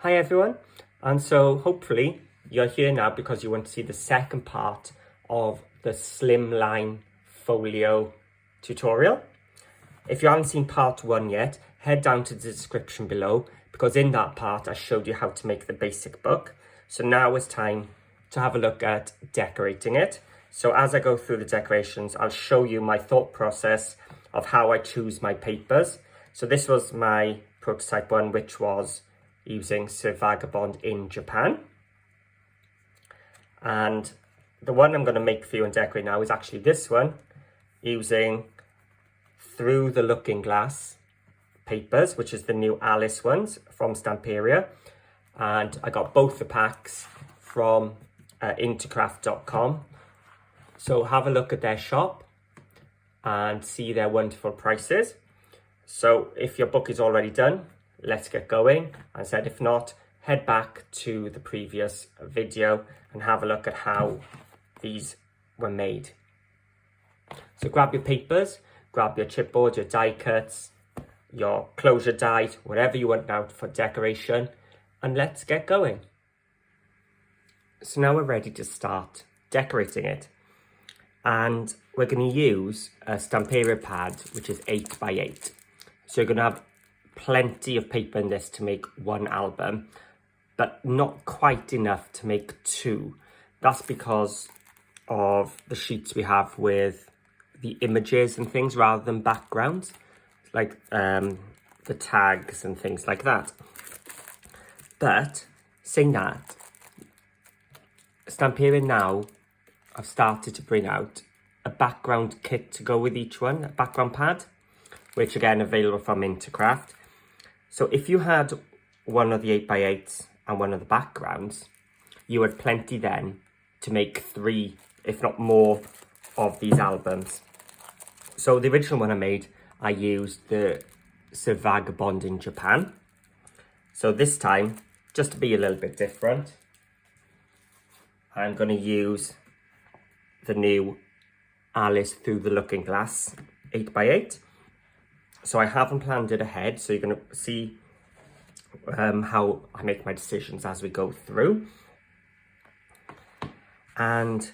Hi everyone, and so hopefully you're here now because you want to see the second part of the Slimline Folio tutorial. If you haven't seen part 1 yet, head down to the description below because in that part I showed you how to make the basic book. So now it's time to have a look at decorating it. So as I go through the decorations, I'll show you my thought process of how I choose my papers. So this was my prototype one, which was using Vagabond in Japan. And the one I'm going to make for you and decorate now is actually this one, using Through the Looking Glass papers, which is the new Alice ones from Stamperia. And I got both the packs from intercraft.com. So have a look at their shop and see their wonderful prices. So if your book is already done, let's get going. I said, if not, head back to the previous video and have a look at how these were made. So grab your papers, grab your chipboard, your die cuts, your closure die, whatever you want now for decoration, and let's get going. So now we're ready to start decorating it. And we're going to use a Stamperia pad, which is 8x8. So you're going to have plenty of paper in this to make one album, but not quite enough to make two. That's because of the sheets we have with the images and things rather than backgrounds, like the tags and things like that. But saying that, Stamperia now have started to bring out a background kit to go with each one, a background pad, which again available from Intercraft. So if you had one of the 8x8s and one of the backgrounds, you had plenty then to make 3, if not more, of these albums. So the original one I made, I used the Vagabond in Japan. So this time, just to be a little bit different, I'm going to use the new Alice Through the Looking Glass 8x8. So I haven't planned it ahead, so you're going to see how I make my decisions as we go through. And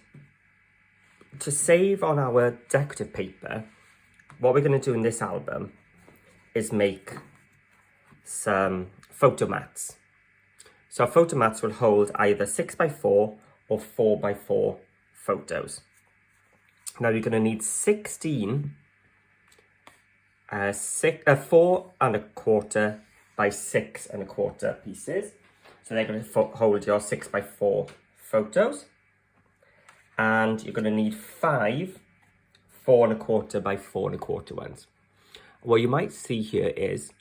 to save on our decorative paper, what we're going to do in this album is make some photo mats. So our photo mats will hold either 6x4 or 4x4 photos. Now you're going to need 16 4¼ by 6¼ pieces. So they're going to hold your 6x4 photos. And you're going to need 5 4¼ by 4¼ ones. What you might see here is,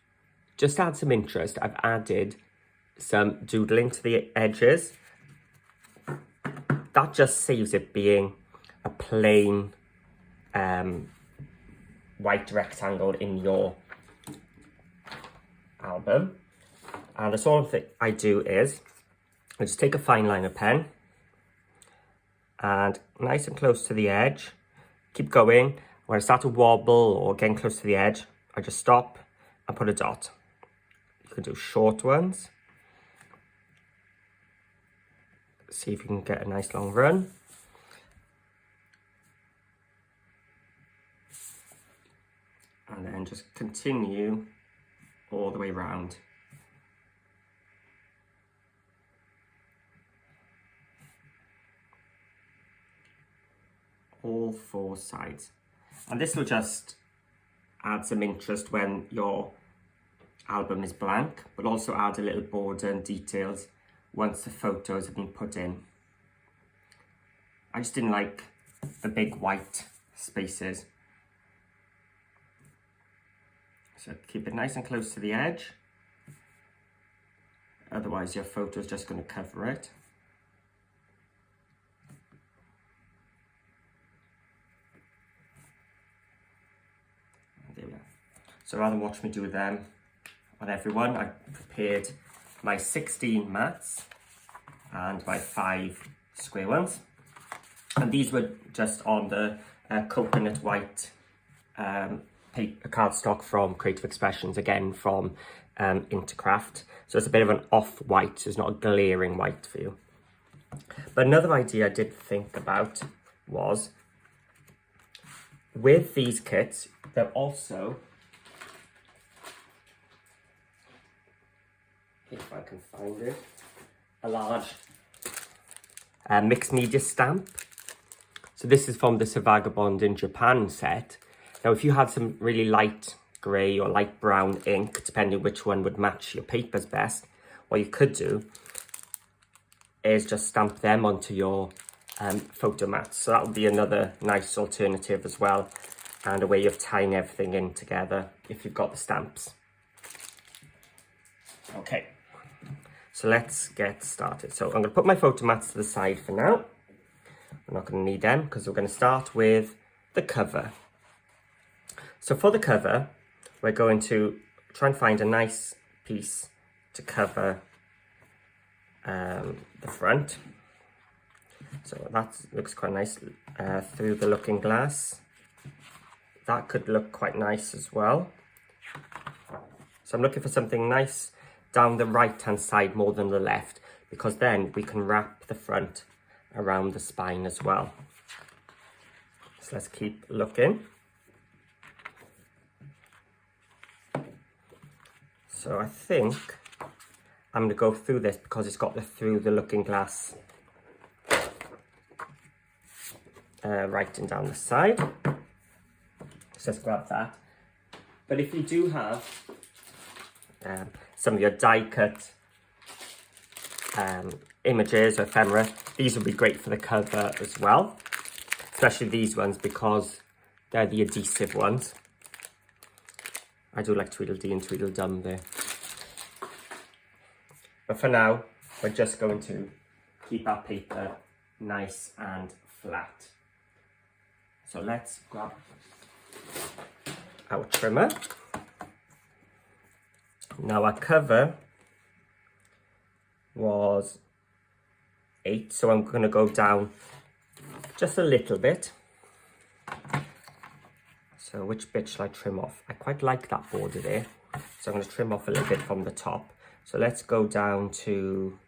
just to add some interest, I've added some doodling to the edges. That just saves it being a plain white rectangle in your album. And the sort of thing I do is I just take a fine liner pen and nice and close to the edge, keep going. When I start to wobble or getting close to the edge, I just stop and put a dot. You can do short ones. See if you can get a nice long run. And then just continue all the way around. All 4 sides. And this will just add some interest when your album is blank, but also add a little border and details once the photos have been put in. I just didn't like the big white spaces. So keep it nice and close to the edge. Otherwise your photo is just going to cover it. And there we are. So rather than watch me do them on everyone, I prepared my 16 mats and my 5 square ones. And these were just on the coconut white cardstock from Creative Expressions, again from Intercraft. So it's a bit of an off-white, so it's not a glaring white for you. But another idea I did think about was, with these kits, they're also, if I can find it, a large mixed media stamp. So this is from the Vagabond in Japan set. Now if you had some really light grey or light brown ink, depending which one would match your papers best, what you could do is just stamp them onto your photo mats. So that would be another nice alternative as well, and a way of tying everything in together if you've got the stamps. Okay, so let's get started. So I'm going to put my photo mats to the side for now. We're not going to need them because we're going to start with the cover. So for the cover, we're going to try and find a nice piece to cover the front. So that looks quite nice through the looking glass. That could look quite nice as well. So I'm looking for something nice down the right hand side more than the left, because then we can wrap the front around the spine as well. So let's keep looking. So I think I'm going to go through this because it's got the through the looking glass writing down the side. So let's grab that. But if you do have some of your die cut images or ephemera, these would be great for the cover as well, especially these ones because they're the adhesive ones. I do like Tweedledee and Tweedledum there. But for now, we're just going to keep our paper nice and flat. So let's grab our trimmer. Now our cover was 8, so I'm going to go down just a little bit. So which bit shall I trim off? I quite like that border there, so I'm going to trim off a little bit from the top. So let's go down to,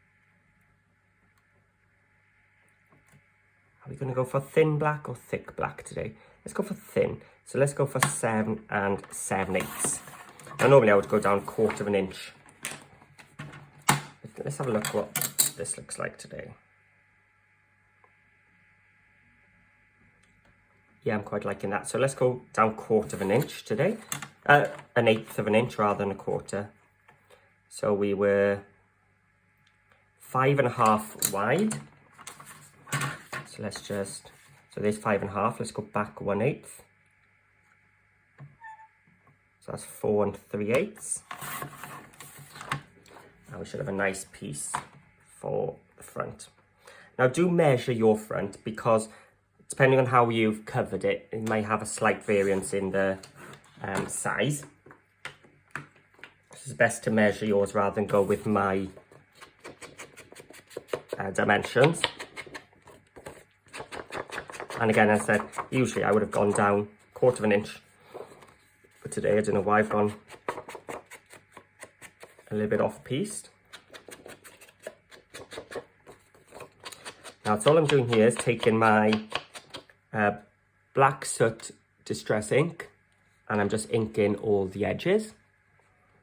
are we going to go for thin black or thick black today? Let's go for thin. So let's go for 7 7/8. Now normally I would go down 1/4 of an inch. Let's have a look what this looks like today. Yeah, I'm quite liking that. So let's go down 1/4 of an inch today. 1/8 of an inch rather than 1/4. So we were 5.5 wide. So let's just, so there's 5.5. Let's go back 1/8. So that's 4 3/8. Now we should have a nice piece for the front. Now do measure your front, because depending on how you've covered it, it may have a slight variance in the size. It's best to measure yours rather than go with my dimensions. And again, as I said, usually I would have gone down 1/4 of an inch. But today I don't know why I've gone a little bit off-piste. Now, so all I'm doing here is taking my black soot distress ink, and I'm just inking all the edges.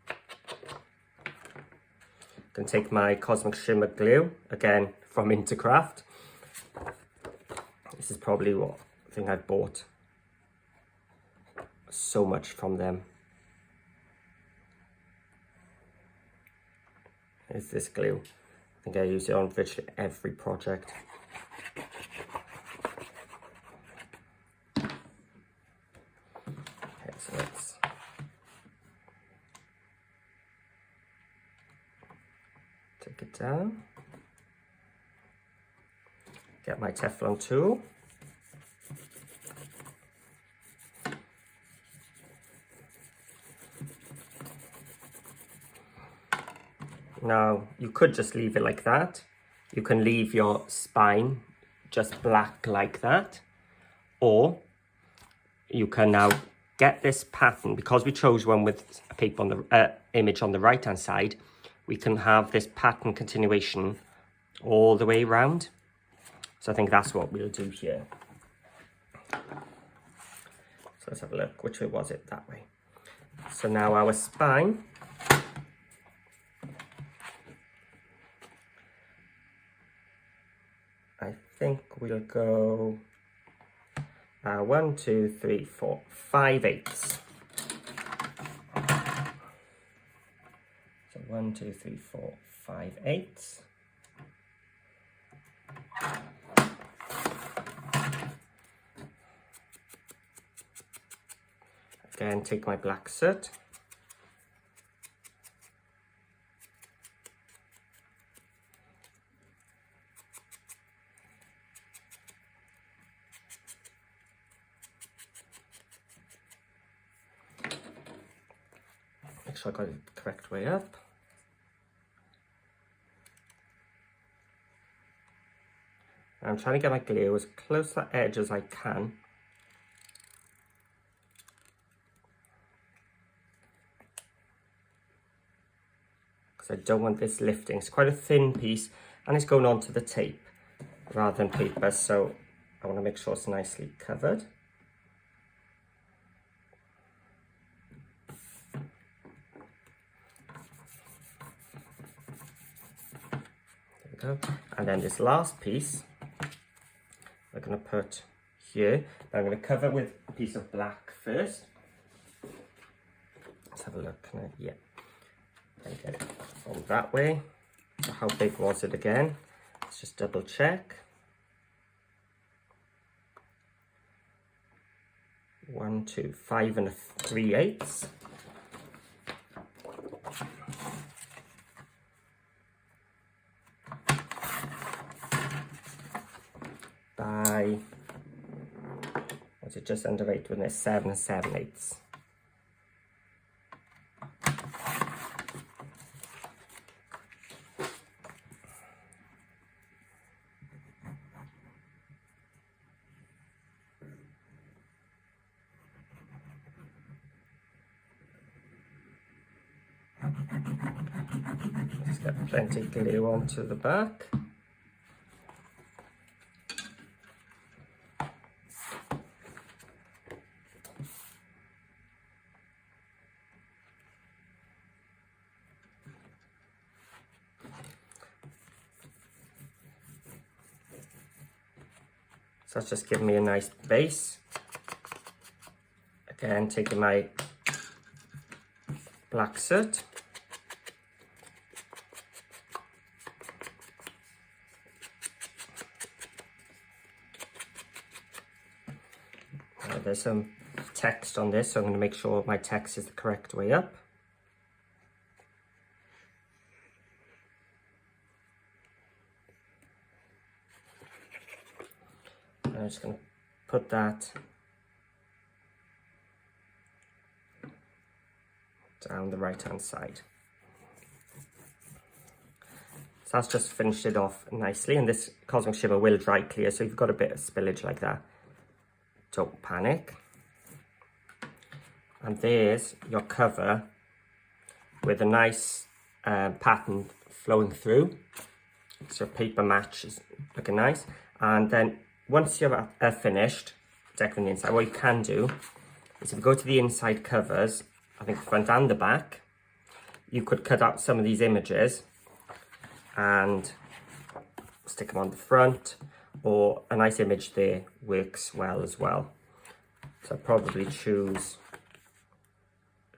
I'm going to take my Cosmic Shimmer glue, again from Intercraft. This is probably what I think I've bought so much from them. Is this glue. I think I use it on virtually every project. Okay, so let's take it down. Get my Teflon tool. Now, you could just leave it like that. You can leave your spine just black like that. Or you can now get this pattern, because we chose one with a paper on the image on the right hand side, we can have this pattern continuation all the way around. So I think that's what we'll do here. So let's have a look. Which way was it? That way. So now our spine. I think we'll go 1, 2, 3, 4, 5/8. So 1, 2, 3, 4, 5/8. Again, take my black soot. Make sure I got it the correct way up. I'm trying to get my glue as close to that edge as I can. I don't want this lifting. It's quite a thin piece and it's going onto the tape rather than paper, so I want to make sure it's nicely covered. There we go. And then this last piece we're going to put here. Now I'm going to cover with a piece of black first. Let's have a look. Can I? Yeah. Get it from that way. So how big was it again? Let's just double check. 1, 2, 5 3/8. By, was it just under 8 when there's 7 7/8. Just get plenty of glue onto the back. So that's just giving me a nice base. Again, taking my black soot. There's some text on this, so I'm going to make sure my text is the correct way up. And I'm just going to put that down the right hand side. So that's just finished it off nicely, and this Cosmic Shimmer will dry clear, so if you've got a bit of spillage like that, don't panic. And there's your cover with a nice pattern flowing through. So your paper match is looking nice. And then once you're finished decorating the inside, what you can do is if you go to the inside covers, I think front and the back, you could cut out some of these images and stick them on the front, or a nice image there works well as well. So I'd probably choose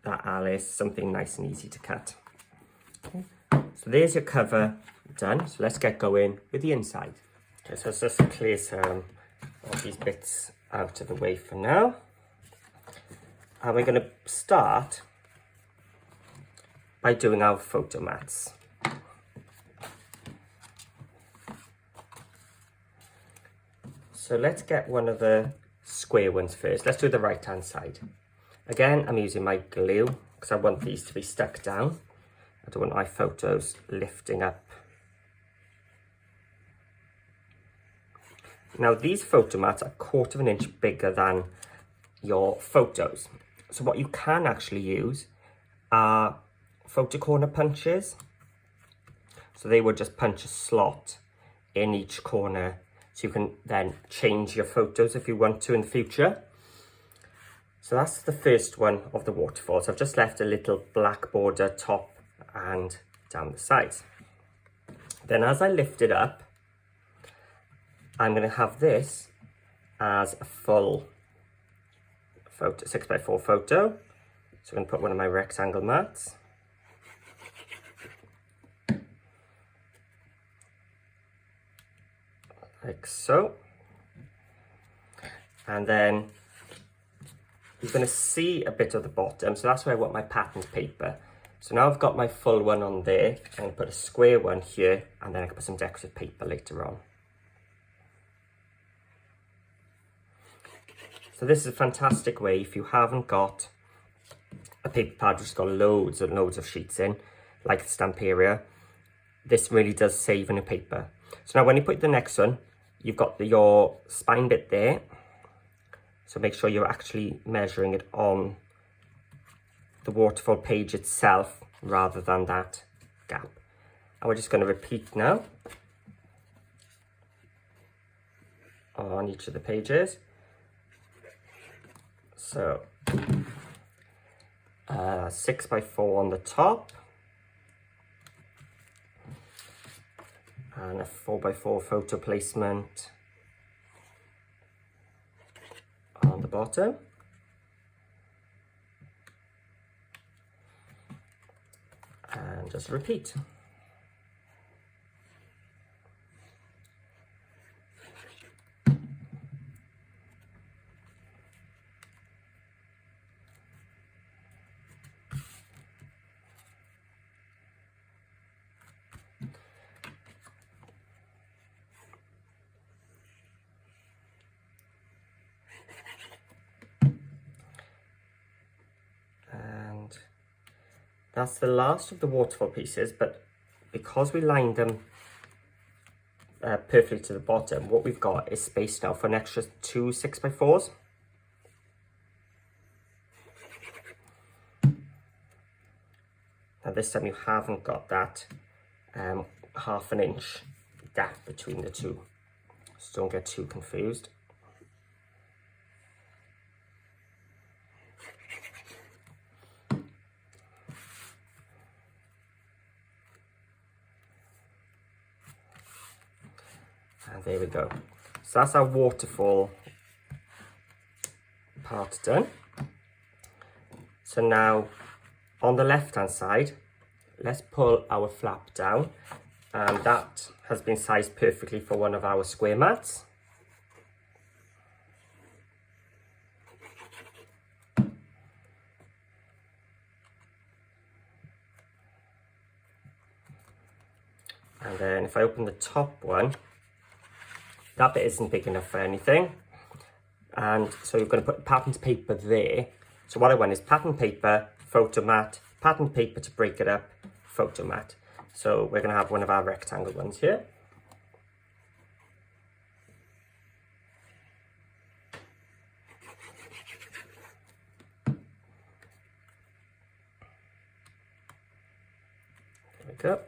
that Alice, something nice and easy to cut. Okay. So there's your cover done. So let's get going with the inside. Okay, so let's just clear some of these bits out of the way for now. And we're going to start by doing our photo mats. So let's get one of the square ones first. Let's do the right hand side. Again, I'm using my glue because I want these to be stuck down. I don't want my photos lifting up. Now these photo mats are 1/4 inch bigger than your photos. So what you can actually use are photo corner punches. So they would just punch a slot in each corner, so you can then change your photos if you want to in the future. So that's the first one of the waterfall. So I've just left a little black border top and down the sides. Then as I lift it up, I'm going to have this as a full photo, 6x4 photo. So I'm going to put one of my rectangle mats. Like so. And then you're going to see a bit of the bottom, so that's where I want my patterned paper. So now I've got my full one on there, I'm going to put a square one here, and then I can put some decorative paper later on. So this is a fantastic way if you haven't got a paper pad which has got loads and loads of sheets in, like the Stamperia. This really does save on your paper. So now when you put the next one, you've got your spine bit there. So make sure you're actually measuring it on the waterfall page itself rather than that gap. And we're just going to repeat now on each of the pages. So 6x4 on the top and a 4x4 photo placement on the bottom. And just repeat. That's the last of the waterfall pieces, but because we lined them perfectly to the bottom, what we've got is space now for an extra 2 6x4s. Now this time you haven't got that ½ an inch gap between the two, so don't get too confused. And there we go. So that's our waterfall part done. So now on the left hand side, let's pull our flap down, and that has been sized perfectly for one of our square mats. And then if I open the top one, that bit isn't big enough for anything. And so you're going to put patterned paper there. So what I want is patterned paper, photo mat, patterned paper to break it up, photo mat. So we're going to have one of our rectangle ones here. There we go.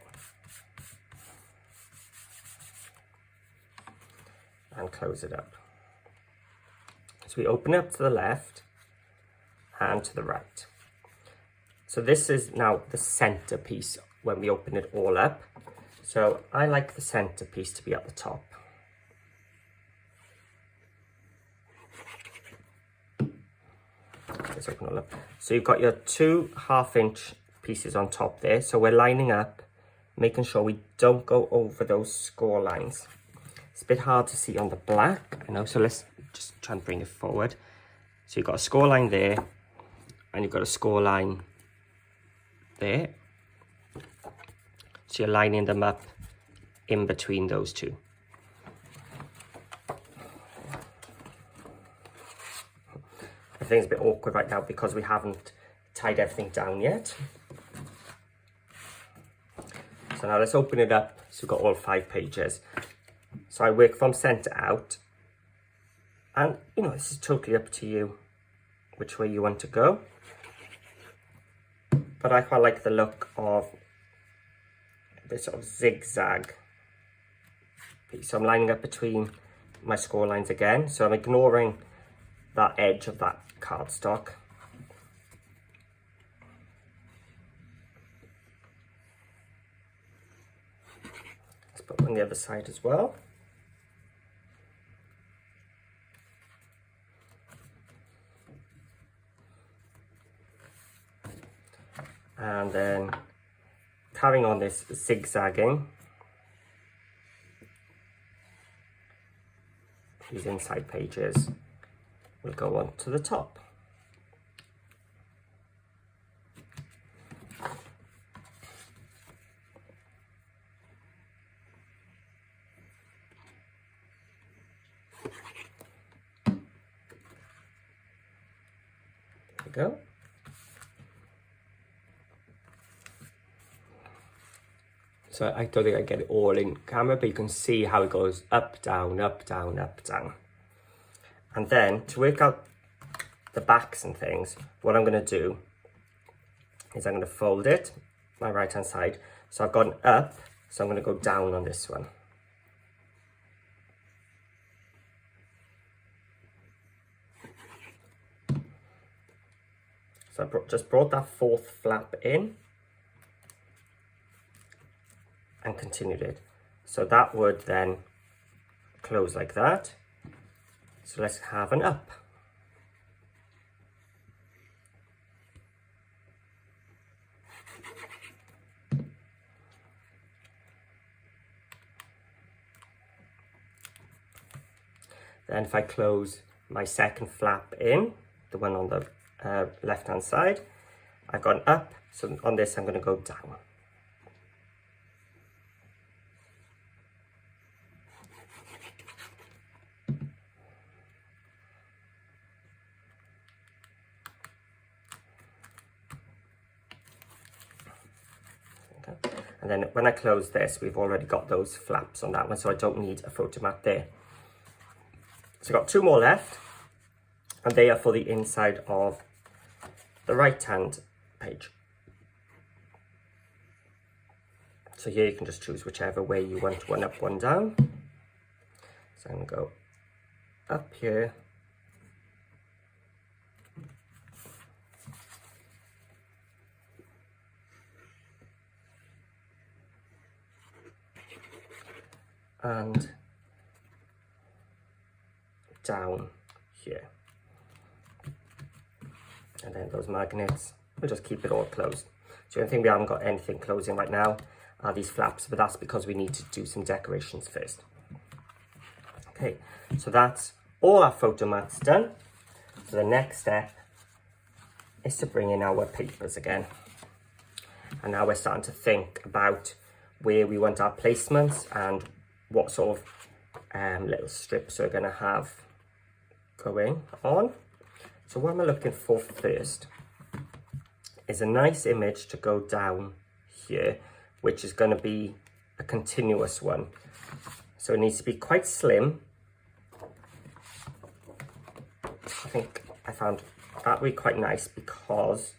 And close it up. So we open up to the left and to the right. So this is now the center piece when we open it all up. So I like the center piece to be at the top. Let's open it all up. So you've got your 2 ½ inch pieces on top there. So we're lining up, making sure we don't go over those score lines. It's a bit hard to see on the black, I know, so let's just try and bring it forward. So you've got a score line there, and you've got a score line there. So you're lining them up in between those two. Everything's a bit awkward right now because we haven't tied everything down yet. So now let's open it up, so we've got all 5 pages. So I work from centre out, and you know, this is totally up to you which way you want to go. but I quite like the look of this sort of zigzag piece. So I'm lining up between my score lines again. So I'm ignoring that edge of that cardstock. Let's put on the other side as well. And then carrying on this zigzagging, these inside pages will go on to the top. There we go. So I don't think I get it all in camera, but you can see how it goes up, down, up, down, up, down. And then to work out the backs and things, what I'm going to do is I'm going to fold it, my right hand side. So I've gone up, so I'm going to go down on this one. So I just brought that fourth flap in and continued it. So that would then close like that. So let's have an up. Then if I close my second flap in, the one on the left hand side, I've gone up, so on this I'm going to go down. And then when I close this, we've already got those flaps on that one, so I don't need a photo mat there. So I've got two more left, and they are for the inside of the right hand page. So here you can just choose whichever way you want, one up, one down. So I'm going to go up here. And down here. And then those magnets, we'll just keep it all closed. So the only thing we haven't got anything closing right now are these flaps, but that's because we need to do some decorations first. Okay, so that's all our photo mats done. So the next step is to bring in our papers again. And now we're starting to think about where we want our placements and what sort of little strips we're going to have going on. So what I'm looking for first is a nice image to go down here, which is going to be a continuous one. So it needs to be quite slim. I think I found that would be quite nice because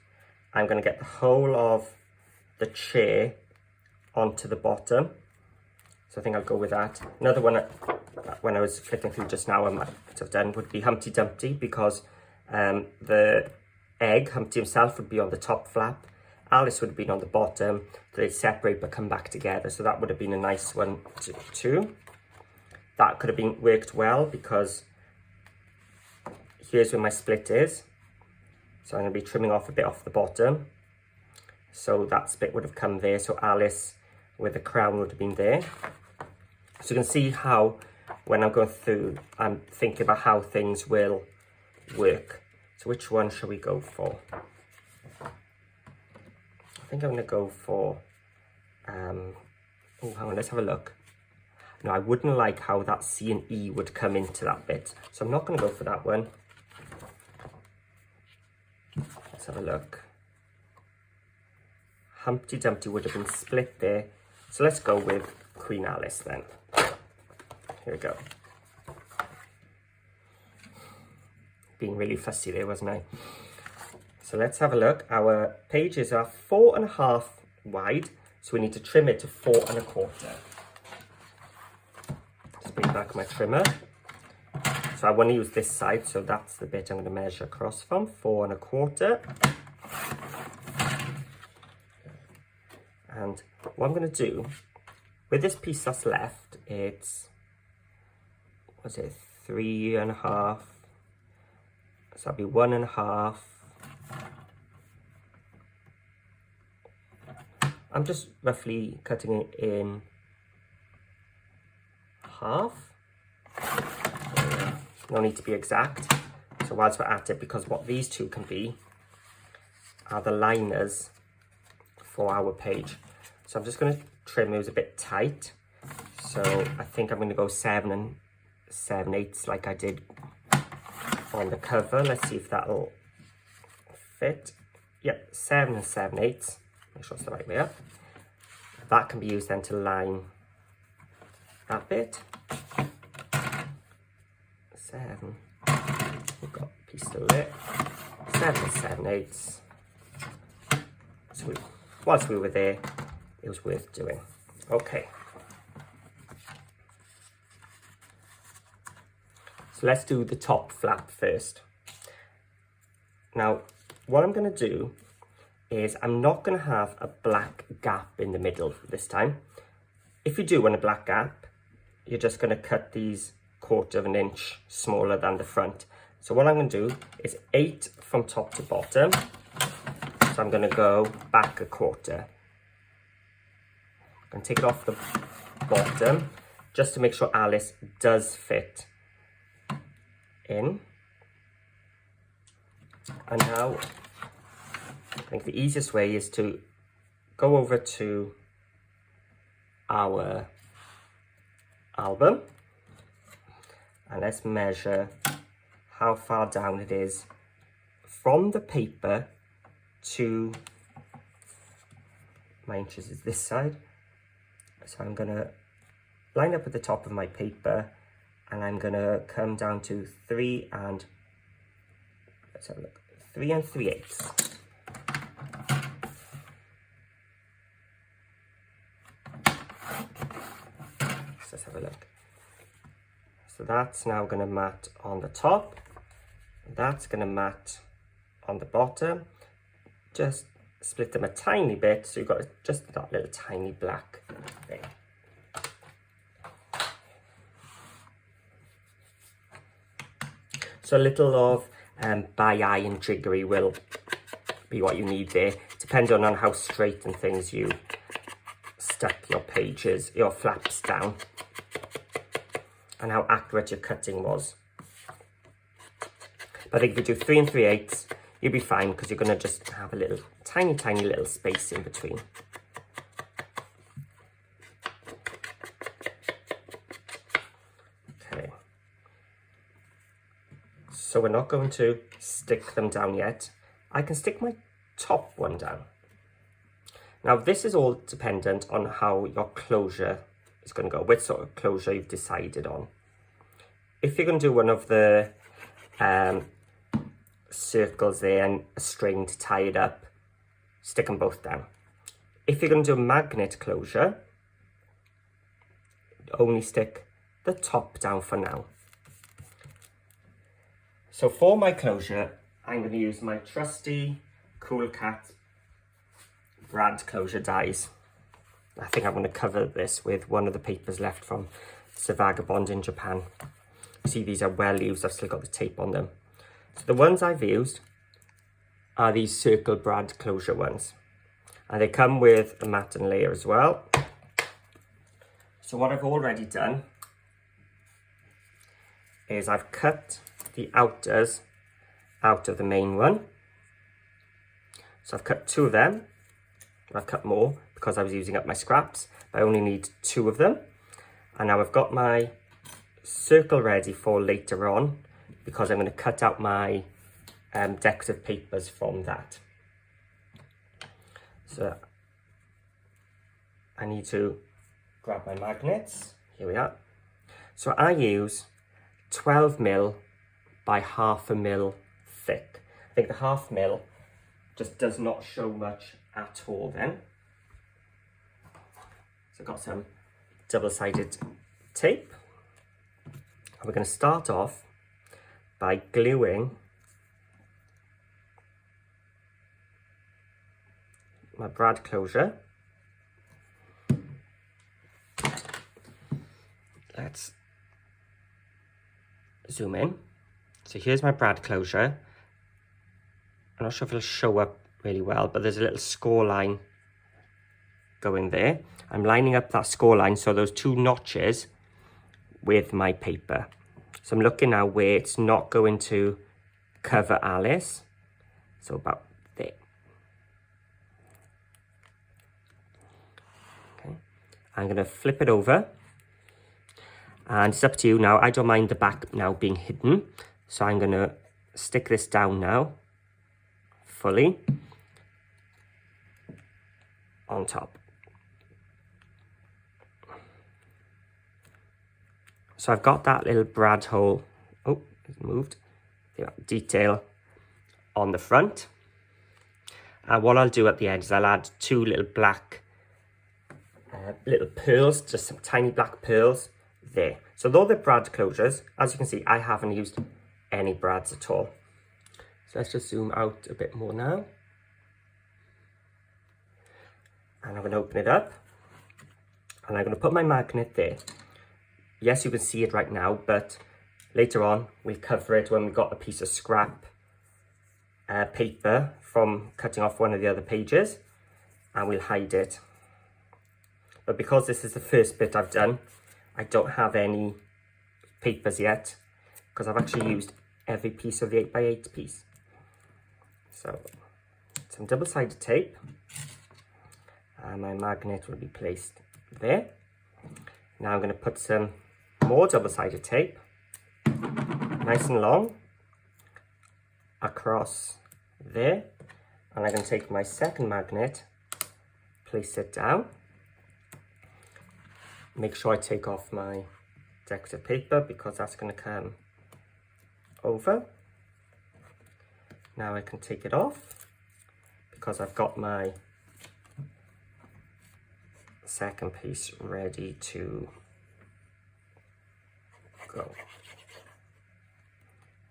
I'm going to get the whole of the chair onto the bottom. So I think I'll go with that. Another one, when I was flicking through just now, I might have done would be Humpty Dumpty, because the egg, Humpty himself, would be on the top flap. Alice would have been on the bottom. They'd separate but come back together. So that would have been a nice one too. That could have been worked well because here's where my split is. So I'm going to be trimming off a bit off the bottom. So that split would have come there. So Alice with the crown would have been there. So you can see how, when I'm going through, I'm thinking about how things will work. So which one shall we go for? I think I'm going to go for, oh, hang on, let's have a look. No, I wouldn't like how that C and E would come into that bit. So I'm not going to go for that one. Let's have a look. Humpty Dumpty would have been split there. So let's go with Queen Alice then. Here we go. Being really fussy there, wasn't I? So let's have a look. Our pages are 4.5 wide, so we need to trim it to 4.25. Just bring back my trimmer. So I want to use this side, so that's the bit I'm going to measure across from, 4.25. And what I'm going to do, with this piece that's left, it's, what's it, 3.5, so that'll be 1.5. I'm just roughly cutting it in half. No need to be exact. So whilst we're at it, because what these two can be are the liners for our page. So I'm just going to trim those a bit tight. So I think I'm going to go 7 7/8 like I did on the cover. Let's see if that'll fit. Yep, 7 7/8. Make sure it's the right way up. That can be used then to line that bit. 7. We've got a piece still there. 7 7/8. So whilst we were there, it was worth doing. Okay. So let's do the top flap first. Now, what I'm going to do is I'm not going to have a black gap in the middle this time. If you do want a black gap, you're just going to cut these 1/4 inch smaller than the front. So what I'm going to do is 8 from top to bottom. So I'm going to go back 1/4. I'm going to take it off the bottom just to make sure Alice does fit in. And now I think the easiest way is to go over to our album and let's measure how far down it is from the paper to my inches is this side. So I'm going to line up at the top of my paper and I'm going to come down to 3 and, let's have a look, 3 3/8. Let's have a look. So that's now going to mat on the top. That's going to mat on the bottom. Just split them a tiny bit so you've got just that little tiny black thing. So a little of by-eye and jiggery will be what you need there, depending on how straight and things you stuck your pages, your flaps down, and how accurate your cutting was. But I think if you do 3 3/8, you'll be fine because you're going to just have a little tiny little space in between. Okay. So we're not going to stick them down yet. I can stick my top one down. Now this is all dependent on how your closure is going to go, which sort of closure you've decided on. If you're going to do one of the circles there and a string to tie it up, stick them both down. If you're going to do a magnet closure, only stick the top down for now. So for my closure, I'm going to use my trusty Cool Cat brand closure dies. I think I'm going to cover this with one of the papers left from Vagabond in Japan. See, these are well used. I've still got the tape on them. So the ones I've used are these circle brand closure ones. And they come with a mat and layer as well. So what I've already done is I've cut the outers out of the main one. So I've cut 2 of them. I've cut more because I was using up my scraps. But I only need 2 of them. And now I've got my circle ready for later on because I'm going to cut out my decorative papers from that. So I need to grab my magnets. Here we are. So I use 12mm by 1/2 mm thick. I think the 1/2 mm just does not show much at all then. So I've got some double-sided tape. And we're going to start off by gluing my brad closure. Let's zoom in. So here's my brad closure. I'm not sure if it'll show up really well, but there's a little score line going there. I'm lining up that score line, so those two notches with my paper. So I'm looking now where it's not going to cover Alice. So about there. Okay. I'm going to flip it over. And it's up to you now. I don't mind the back now being hidden. So I'm going to stick this down now, fully, on top. So I've got that little brad hole, oh, it's moved, detail on the front. And what I'll do at the end is I'll add two little black little pearls, just some tiny black pearls there. So though they're brad closures, as you can see, I haven't used any brads at all. So let's just zoom out a bit more now. And I'm going to open it up. And I'm going to put my magnet there. Yes, you can see it right now, but later on we'll cover it when we've got a piece of scrap paper from cutting off one of the other pages, and we'll hide it. But because this is the first bit I've done, I don't have any papers yet, because I've actually used every piece of the 8x8 piece. So some double-sided tape, and my magnet will be placed there. Now I'm going to put some more double-sided tape, nice and long, across there. And I'm going to take my second magnet, place it down. Make sure I take off my decorative paper because that's going to come over. Now I can take it off because I've got my second piece ready to go.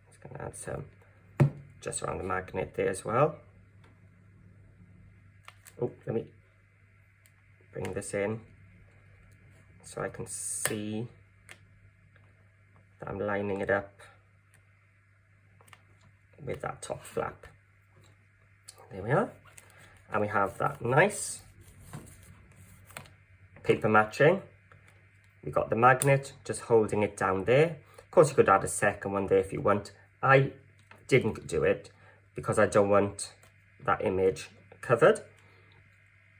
Just going to add some just around the magnet there as well. Oh, let me bring this in so I can see that I'm lining it up with that top flap. There we are. And we have that nice paper matching. We've got the magnet just holding it down there. Of course, you could add a second one there if you want. I didn't do it because I don't want that image covered.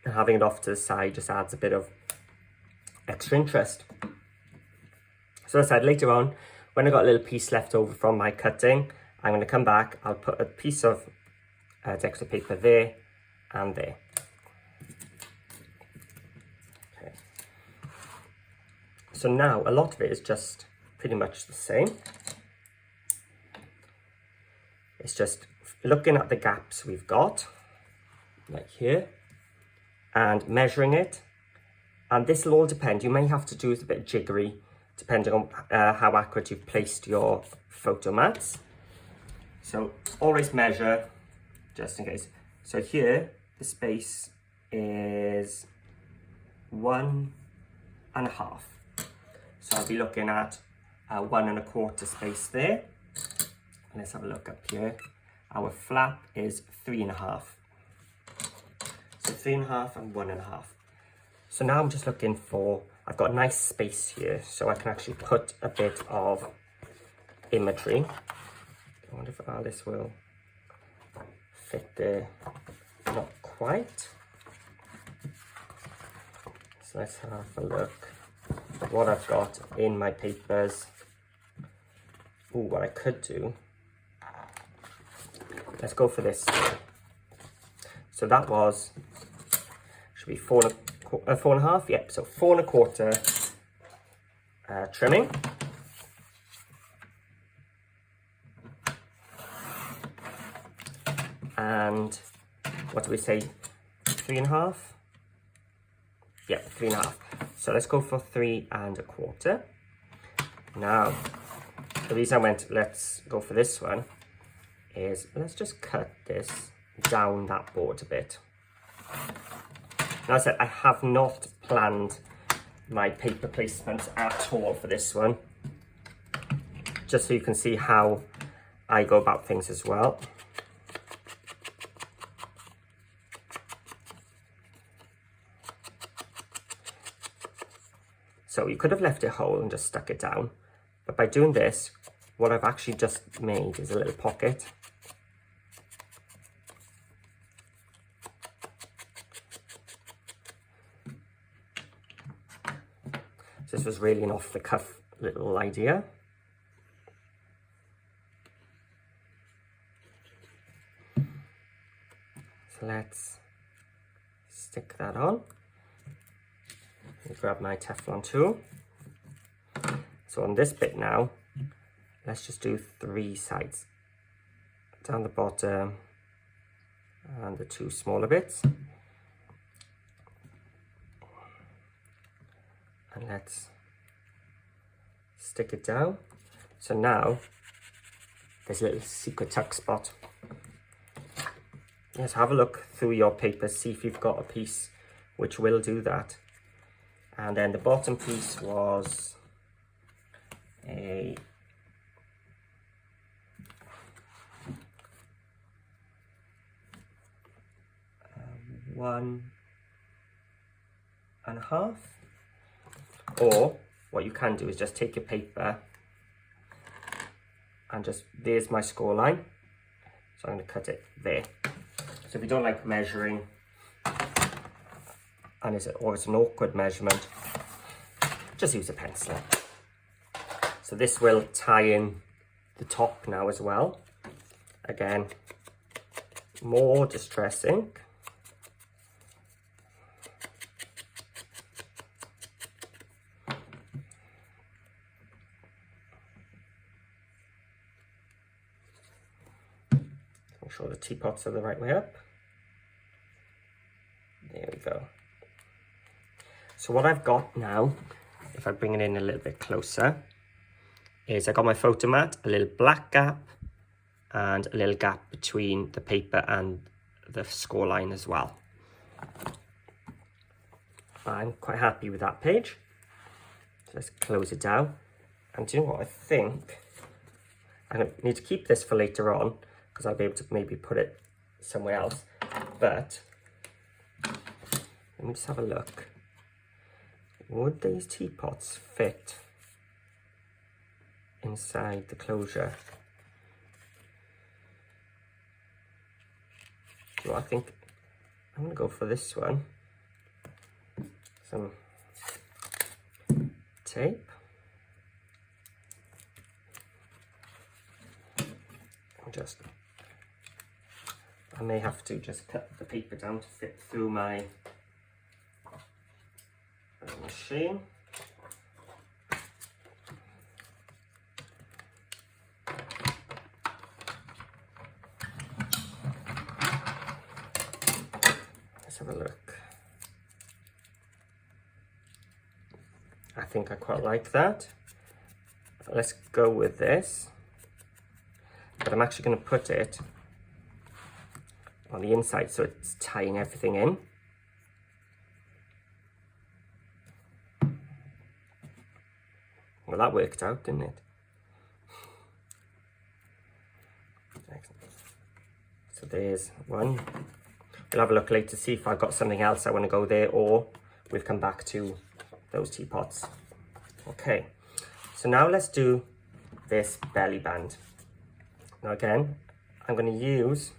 And having it off to the side just adds a bit of extra interest. So as I said, later on, when I got a little piece left over from my cutting, I'm going to come back. I'll put a piece of decorative paper there and there. Okay. So now a lot of it is just pretty much the same. It's just looking at the gaps we've got, like here, and measuring it. And this will all depend. You may have to do it a bit jiggery, depending on how accurate you've placed your photo mats. So always measure, just in case. So here, the space is 1.5. So I'll be looking at 1 1/4 space there. Let's have a look up here. Our flap is 3.5. So 3.5 and 1.5. So now I'm just looking for, I've got a nice space here, so I can actually put a bit of imagery. I wonder if Alice will fit there. Not quite. So let's have a look at what I've got in my papers. Ooh, what I could do. Let's go for this. So that was, should be 4.5, yep, so 4 1/4 trimming. And what do we say, 3.5? Yeah, 3.5. So let's go for 3.25. Now, the reason I went, let's go for this one, is let's just cut this down that board a bit. Now, I said I have not planned my paper placements at all for this one, just so you can see how I go about things as well. So you could have left it whole and just stuck it down, but by doing this, what I've actually just made is a little pocket. So this was really an off-the-cuff little idea. So let's stick that on. Grab my Teflon tool. So on this bit now, let's just do 3 sides. Down the bottom and the 2 smaller bits. And let's stick it down. So now there's a little secret tuck spot. Yes, have a look through your papers, see if you've got a piece which will do that. And then the bottom piece was a one and a half. Or what you can do is just take your paper and just, there's my score line. So I'm going to cut it there. So if you don't like measuring, and it's an awkward measurement, just use a pencil. So this will tie in the top now as well. Again, more distress ink. Make sure the teapots are the right way up. There we go. So what I've got now, if I bring it in a little bit closer, is I got my photo mat, a little black gap, and a little gap between the paper and the score line as well. I'm quite happy with that page. So let's close it down. And do you know what I think? I need to keep this for later on, because I'll be able to maybe put it somewhere else. But let me just have a look. Would these teapots fit inside the closure? So I think I'm going to go for this one. Some tape. I may have to just cut the paper down to fit through my machine. Let's have a look. I think I quite like that. Let's go with this. But I'm actually going to put it on the inside so it's tying everything in. Well, that worked out, didn't it? Excellent. So there's one. We'll have a look later to see if I've got something else I want to go there, or we'll come back to those teapots. Okay, so now let's do this belly band. Now again, I'm going to use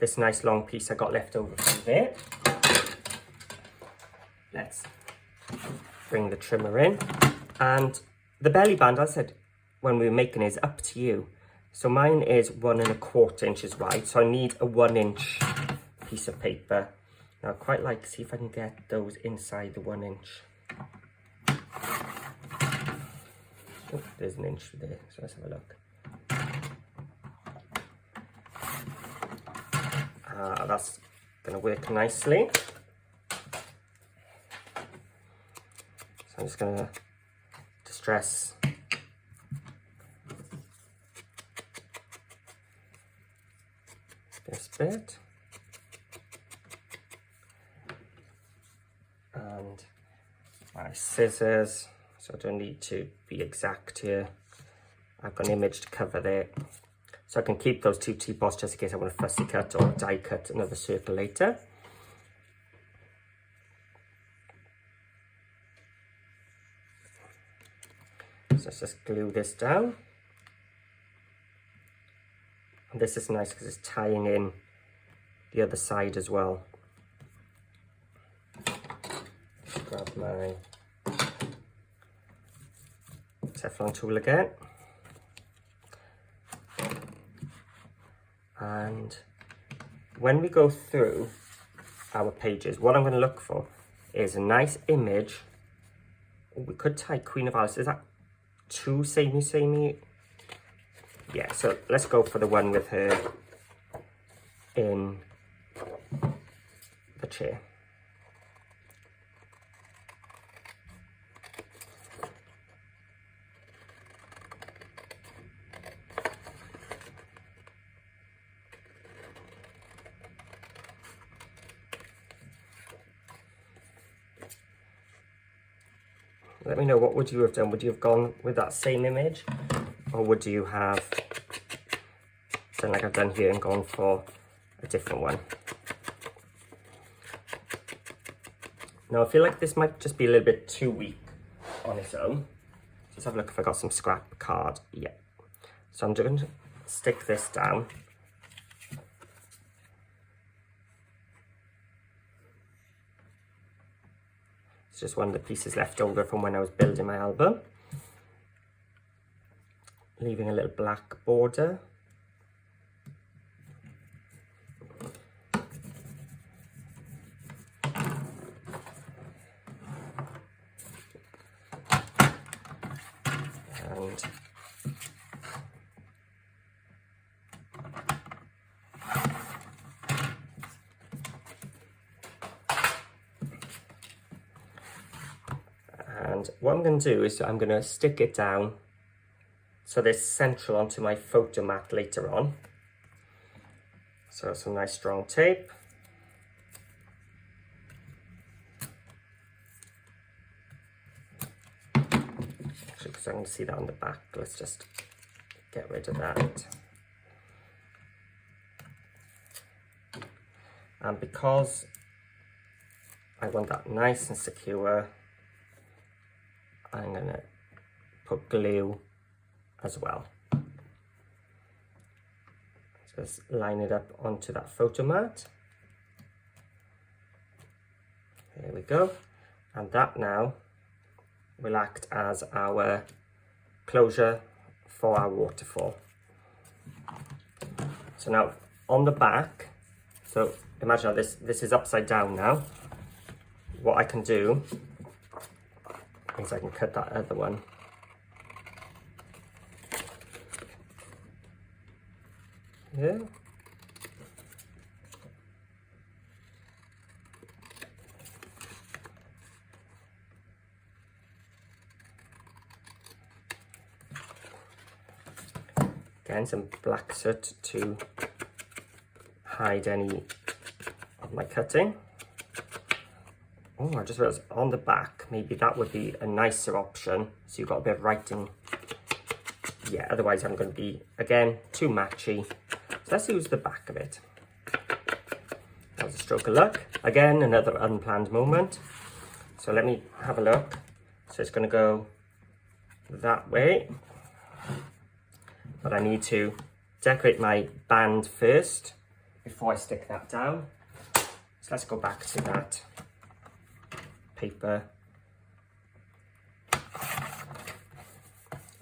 this nice long piece I got left over from there. Let's bring the trimmer in. And the belly band, as I said when we were making it, is up to you. So mine is 1 1/4 inches wide, so I need a 1 inch piece of paper. Now I'd quite like to see if I can get those inside the 1 inch. Oh, there's an inch there, so let's have a look. That's going to work nicely. So I'm just going to distress this bit. And my scissors, so I don't need to be exact here. I've got an image to cover there. So I can keep those two teapots just in case I want to fussy cut or die cut another circle later. So let's just glue this down. And this is nice because it's tying in the other side as well. Just grab my Teflon tool again. And when we go through our pages, what I'm going to look for is a nice image. Oh, we could tie Queen of Alice. Is that too samey? Yeah, so let's go for the one with her in the chair. Let me know, what would you have done? Would you have gone with that same image? Or would you have done like I've done here and gone for a different one? Now I feel like this might just be a little bit too weak on its own. Let's have a look if I got some scrap card. Yeah. So I'm just going to stick this down. It's just one of the pieces left over from when I was building my album. Leaving a little black border. And what I'm going to do is I'm going to stick it down so this central onto my photo mat later on. So some nice strong tape. Actually, because I can see that on the back, let's just get rid of that. And because I want that nice and secure, I'm going to put glue as well. Just line it up onto that photo mat. There we go. And that now will act as our closure for our waterfall. So now on the back, so imagine how this is upside down now. What I can do is I can cut that other one. Yeah. Again, some black soot to hide any of my cutting. Oh, I just realized on the back, maybe that would be a nicer option. So you've got a bit of writing. Yeah, otherwise I'm going to be, again, too matchy. So let's use the back of it. That was a stroke of luck. Again, another unplanned moment. So let me have a look. So it's going to go that way. But I need to decorate my band first before I stick that down. So let's go back to that paper.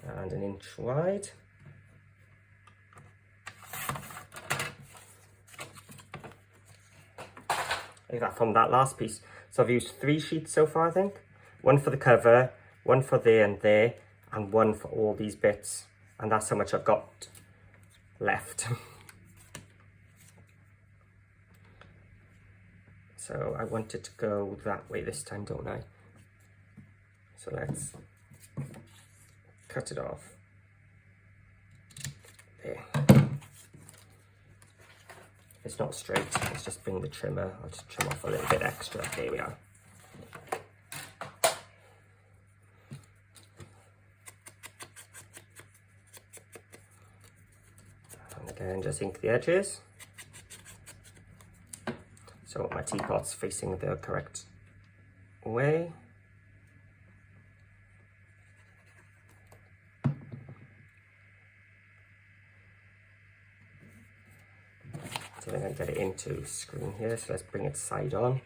And 1 inch wide. Like that from that last piece. So I've used 3 sheets so far, I think. 1 for the cover, 1 for there and there, and 1 for all these bits. And that's how much I've got left. So I want it to go that way this time, don't I? So let's cut it off. There. It's not straight, let's just bring the trimmer. I'll just trim off a little bit extra. There we are. And again, just ink the edges. So my teapot's facing the correct way. So then I get it into screen here, so let's bring it side on.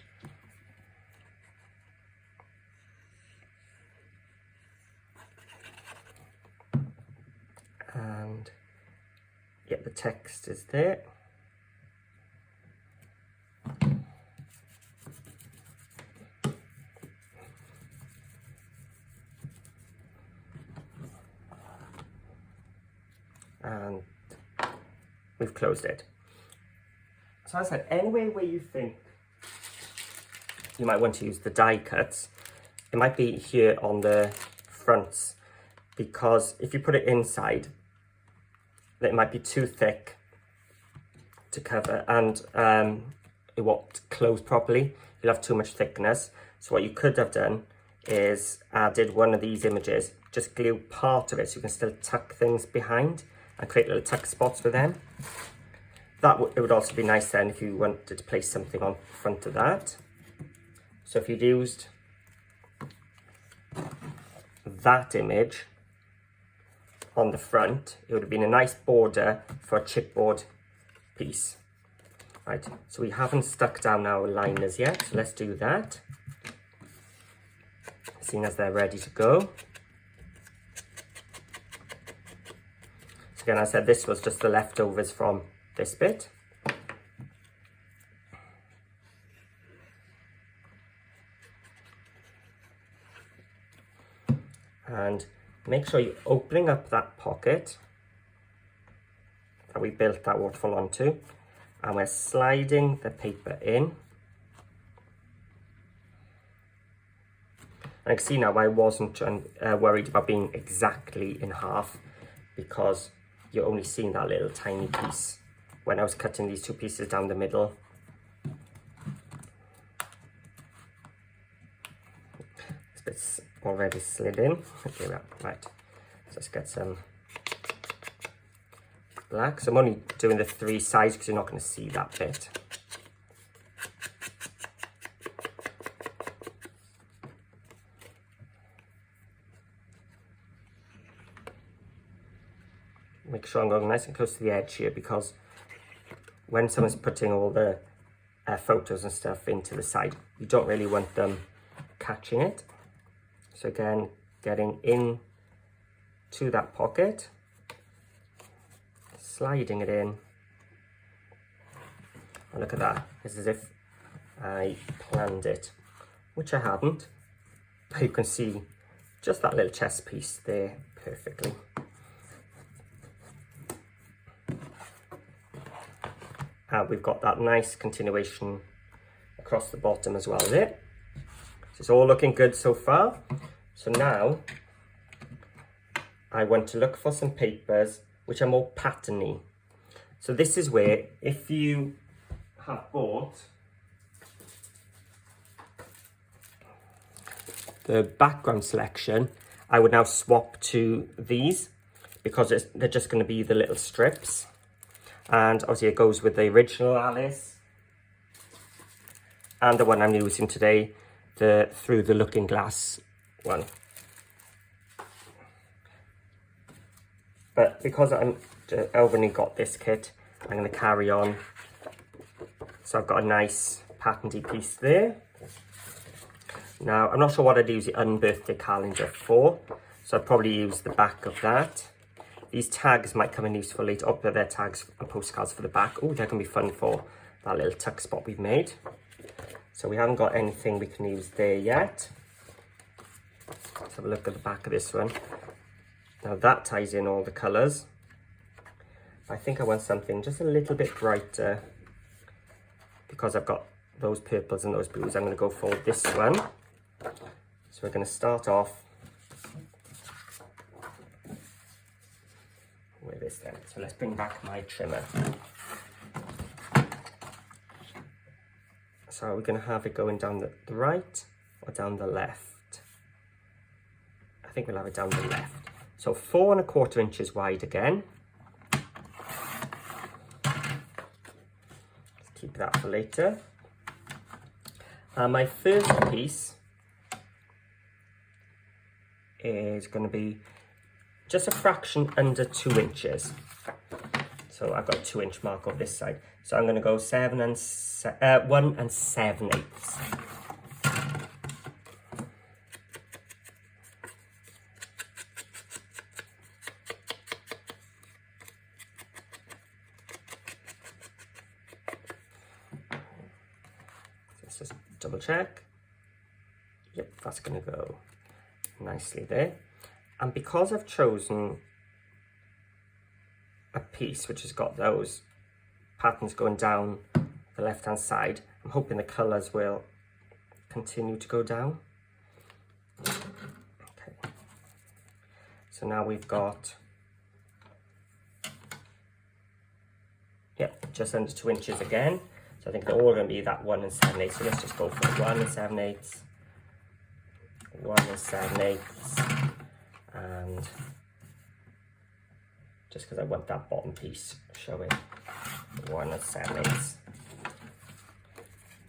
And yeah, the text is there. And we've closed it. So as I said, anywhere where you think you might want to use the die cuts, it might be here on the fronts, because if you put it inside, it might be too thick to cover, and it won't close properly. You'll have too much thickness. So what you could have done is added one of these images, just glue part of it so you can still tuck things behind and create little tuck spots with them. It would also be nice then if you wanted to place something on front of that. So if you'd used that image on the front, it would have been a nice border for a chipboard piece. Right, so we haven't stuck down our liners yet, so let's do that. Seeing as they're ready to go. So again, I said this was just the leftovers from this bit. And make sure you're opening up that pocket that we built that waterfall onto, and we're sliding the paper in. And I can see now I wasn't worried about being exactly in half, because you're only seeing that little tiny piece when I was cutting these two pieces down the middle. This bit's already slid in. Okay, right. So let's get some black. So I'm only doing the three sides because you're not going to see that bit. Make sure I'm going nice and close to the edge here, because when someone's putting all the photos and stuff into the side, you don't really want them catching it. So again, getting in to that pocket, sliding it in, and look at that. It's as if I planned it, which I haven't, but you can see just that little chest piece there perfectly. We've got that nice continuation across the bottom as well there. So it's all looking good so far. So now I want to look for some papers which are more patterny. So this is where, if you have bought the background selection, I would now swap to these, because they're just going to be the little strips. And obviously it goes with the original Alice and the one I'm using today, the Through the Looking Glass one. But because I've only got this kit, I'm going to carry on. So I've got a nice patenty piece there. Now, I'm not sure what I'd use the unbirthday calendar for, so I'd probably use the back of that. These tags might come in useful later. Oh, they're tags and postcards for the back. Oh, they're going to be fun for that little tuck spot we've made. So we haven't got anything we can use there yet. Let's have a look at the back of this one. Now that ties in all the colours. I think I want something just a little bit brighter, because I've got those purples and those blues, I'm going to go for this one. So we're going to start off with this then. So let's bring back my trimmer. So are we going to have it going down the right or down the left? I think we'll have it down the left. So 4 1/4 inches wide again. Let's keep that for later. And my first piece is going to be just a fraction under 2 inches. So I've got a 2 inch mark on this side. So I'm going to go 1 7/8. Let's just double check. Yep, that's going to go nicely there. And because I've chosen a piece which has got those patterns going down the left hand side, I'm hoping the colours will continue to go down. Okay, so now we've got, yep, just under 2 inches again. So I think they're all going to be that 1 7/8. So let's just go for 1 7/8, 1 7/8, and just because I want that bottom piece showing, 1 7/8.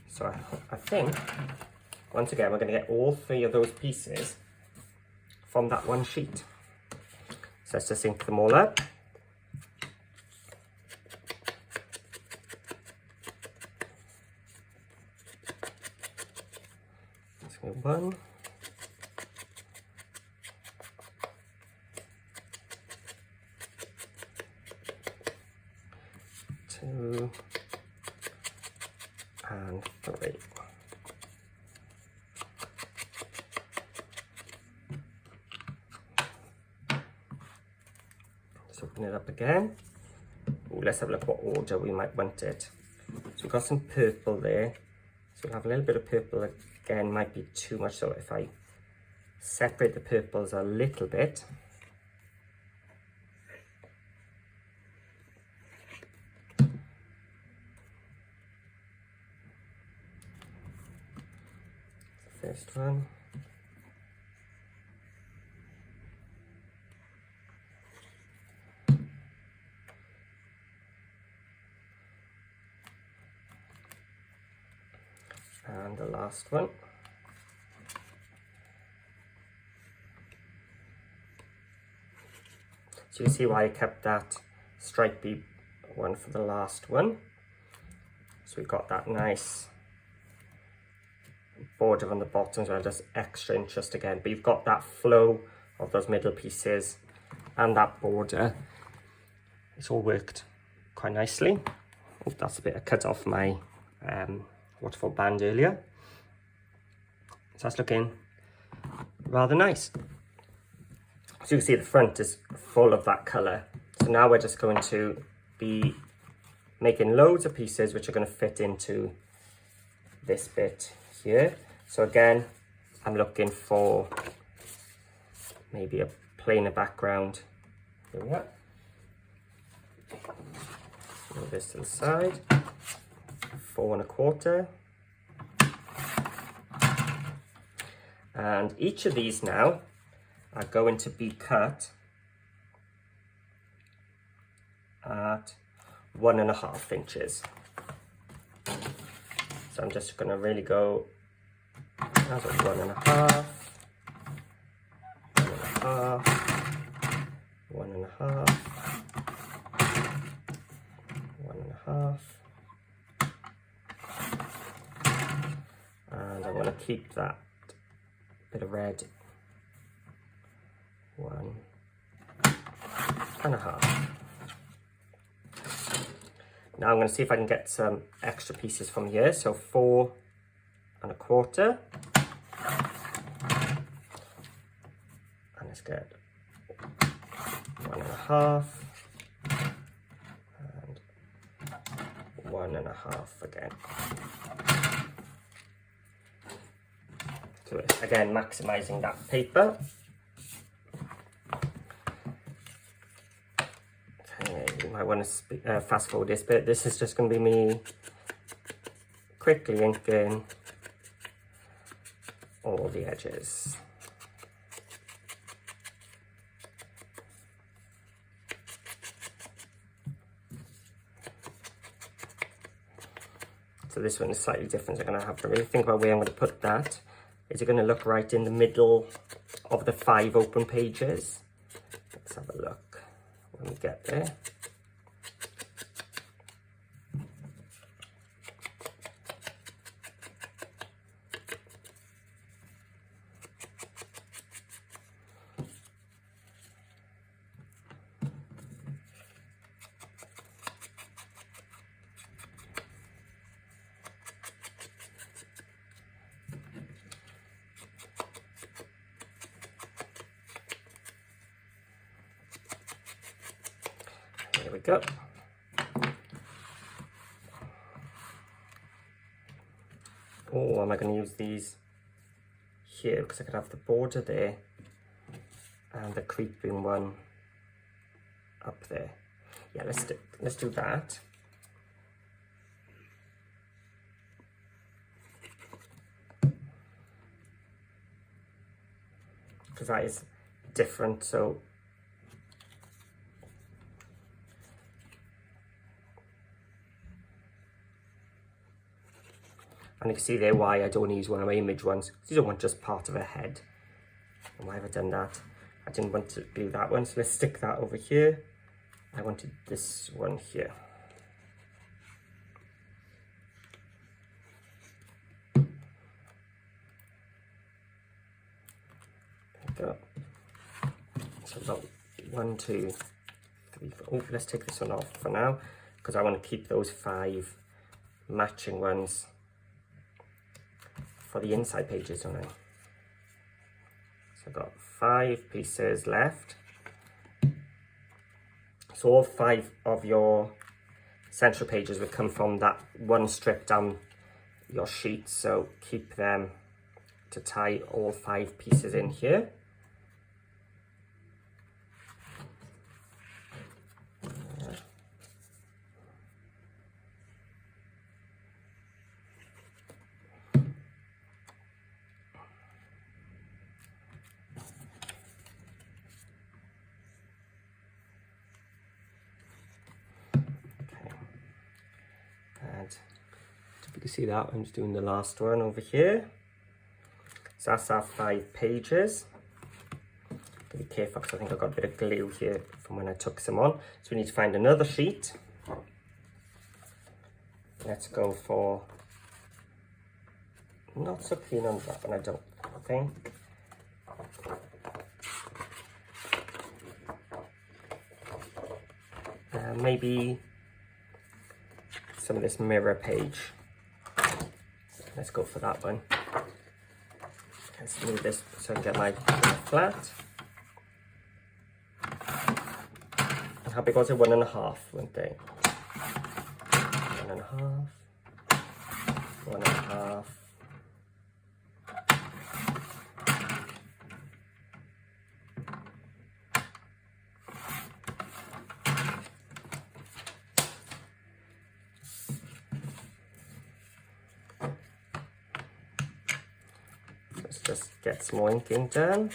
So I think, once again, we're going to get all 3 of those pieces from that one sheet. So let's just ink them all up. Let's go 1. 2 and 3. Let's open it up again. Ooh, let's have a look what order we might want it. So we've got some purple there. So we'll have a little bit of purple again, might be too much. So if I separate the purples a little bit. First one. And the last one. So you can see why I kept that stripy one for the last one. So we've got that nice border on the bottom as well, just extra interest again, but you've got that flow of those middle pieces and that border. It's all worked quite nicely. Oh, that's a bit I cut off my waterfall band earlier. So that's looking rather nice. So you can see the front is full of that colour. So now we're just going to be making loads of pieces which are going to fit into this bit here. So again, I'm looking for maybe a plainer background. Here we are. Move this to the side. 4 1/4. And each of these now are going to be cut at 1 1/2 inches. So I'm just going to really go as a 1 1/2, 1 1/2, 1 1/2, 1 1/2, and I want to keep that bit of red 1 1/2. Now I'm going to see if I can get some extra pieces from here. So 4 1/4. And let's get 1 1/2. And 1 1/2 again. So again, maximising that paper. Okay, you might want to fast forward this bit. This is just going to be me quickly inking all the edges. So this one is slightly different. I'm going to have to really think about where I'm going to put that. Is it going to look right in the middle of the 5 open pages? Let's have a look when we get there. There we go. Oh, am I going to use these here? Because I could have the border there and the creeping one up there. Yeah, let's do that. Because that is different, so and you can see there why I don't use one of my image ones. You don't want just part of a head. And why have I done that? I didn't want to do that one, so let's stick that over here. I wanted this one here. There we go. So I've got 1, 2, 3, 4. Oh, let's take this one off for now, because I want to keep those 5 matching ones for the inside pages, don't I? So I've got 5 pieces left. So all 5 of your central pages will come from that one strip down your sheet. So keep them to tie all 5 pieces in here. If you can see that, I'm just doing the last one over here. So that's our 5 pages. Be careful because I think I've got a bit of glue here from when I took some on. So we need to find another sheet. Let's go for, not so keen on that one, I don't think. Maybe some of this mirror page. Let's go for that one. Let's move this so I can get my flat. And how big was it? 1.5, weren't they? 1.5. 1.5. Let's just get some more inking done.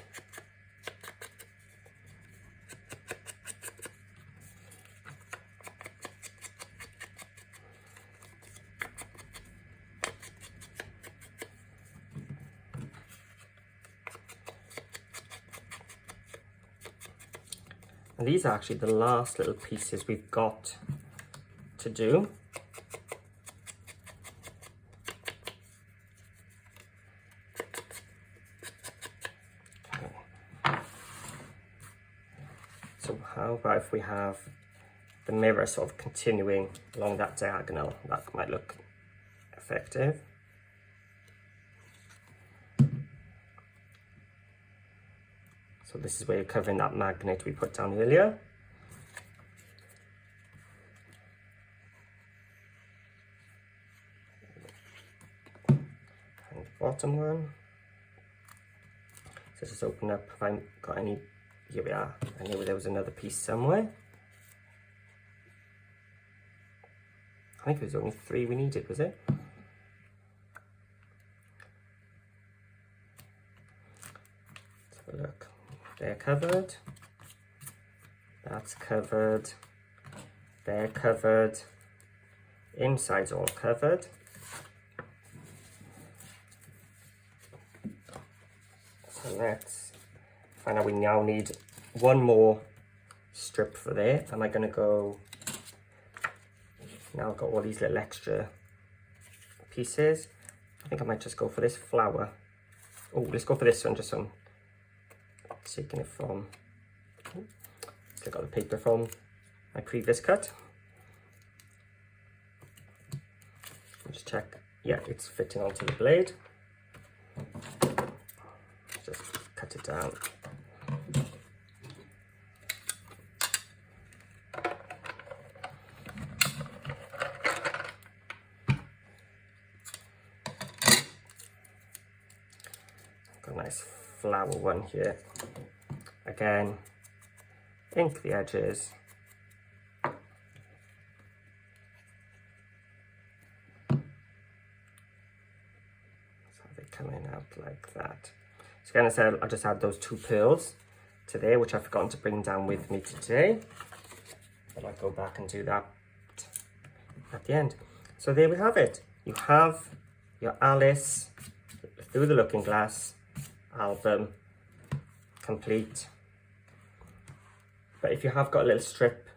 And these are actually the last little pieces we've got to do. So how about if we have the mirror sort of continuing along that diagonal? That might look effective. So this is where you're covering that magnet we put down earlier. And the bottom one. So just open up if I've got any. Here we are. I knew there was another piece somewhere. I think it was only 3 we needed, was it? Let's have a look. They're covered. That's covered. They're covered. Inside's all covered. So let's find out. We now need 1 more strip for there. Am I going to go... Now I've got all these little extra pieces. I think I might just go for this flower. Oh, let's go for this one, just so I'm taking it from... Still got the paper from my previous cut. Just check. Yeah, it's fitting onto the blade. Just cut it down. Got a nice flower one here. Again, ink the edges. Coming out like that. So again, I said I just add those 2 pearls to there, which I've forgotten to bring down with me today. But I'll go back and do that at the end. So there we have it. You have your Alice Through the Looking Glass album complete. But if you have got a little strip,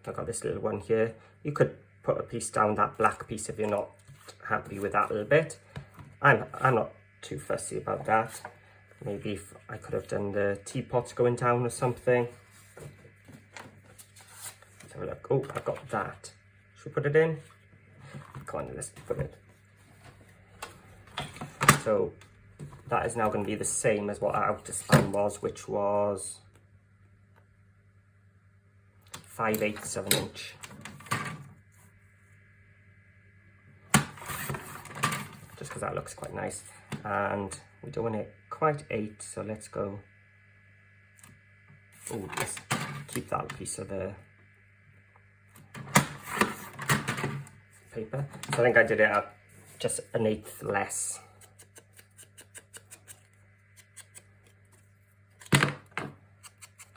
I've got this little one here, you could put a piece down, that black piece, if you're not happy with that little bit. I'm not too fussy about that. Maybe if I could have done the teapots going down or something. Let's have a look. Oh, I've got that. Should we put it in? Come on, let's put it. So that is now going to be the same as what our outer spine was, which was 5/8 of an inch. Just because that looks quite nice, and we don't want it quite 8, so let's go. Oh, let's keep that piece of the paper. So I think I did it at just 1/8 less.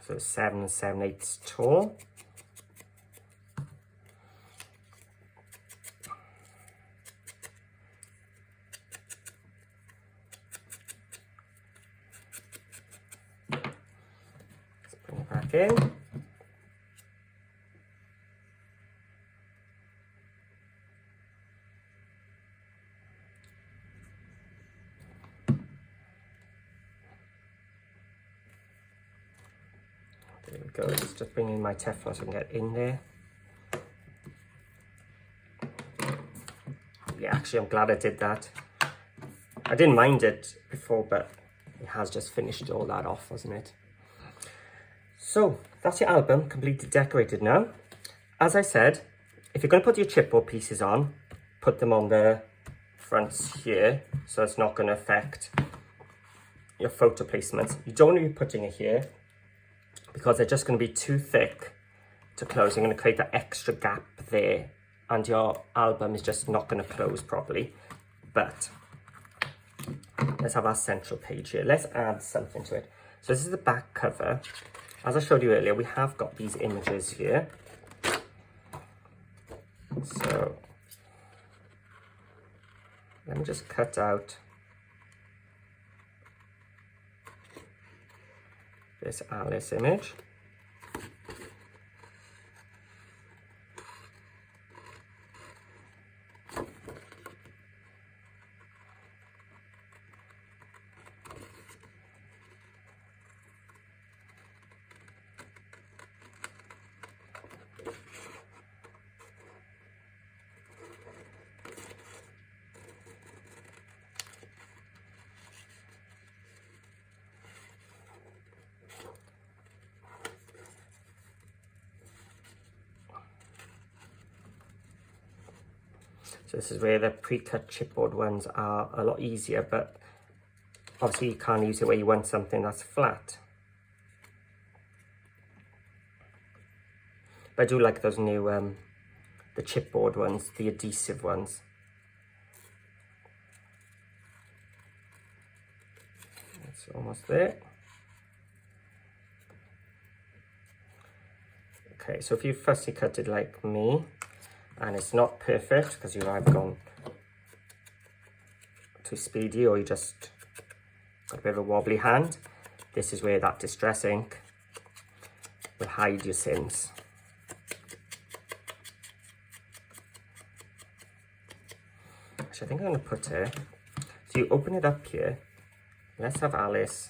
So 7 7/8 tall. Back in. There we go. Let's just bring in my Teflon so I can get in there. Yeah, actually, I'm glad I did that. I didn't mind it before, but it has just finished all that off, hasn't it? So that's your album completely decorated now. As I said, if you're going to put your chipboard pieces on, put them on the fronts here, so it's not going to affect your photo placements. You don't want to be putting it here because they're just going to be too thick to close. You're going to create that extra gap there, and your album is just not going to close properly. But let's have our central page here. Let's add something to it. So this is the back cover. As I showed you earlier, we have got these images here. So let me just cut out this Alice image. So this is where the pre-cut chipboard ones are a lot easier, but obviously you can't use it where you want something that's flat. But I do like those new, the chipboard ones, the adhesive ones. It's almost there. Okay, so if you fussy cut it like me, and it's not perfect because you have gone too speedy or you just got a bit of a wobbly hand, this is where that distress ink will hide your sins. Actually, I think I'm going to put her, so you open it up here, let's have Alice.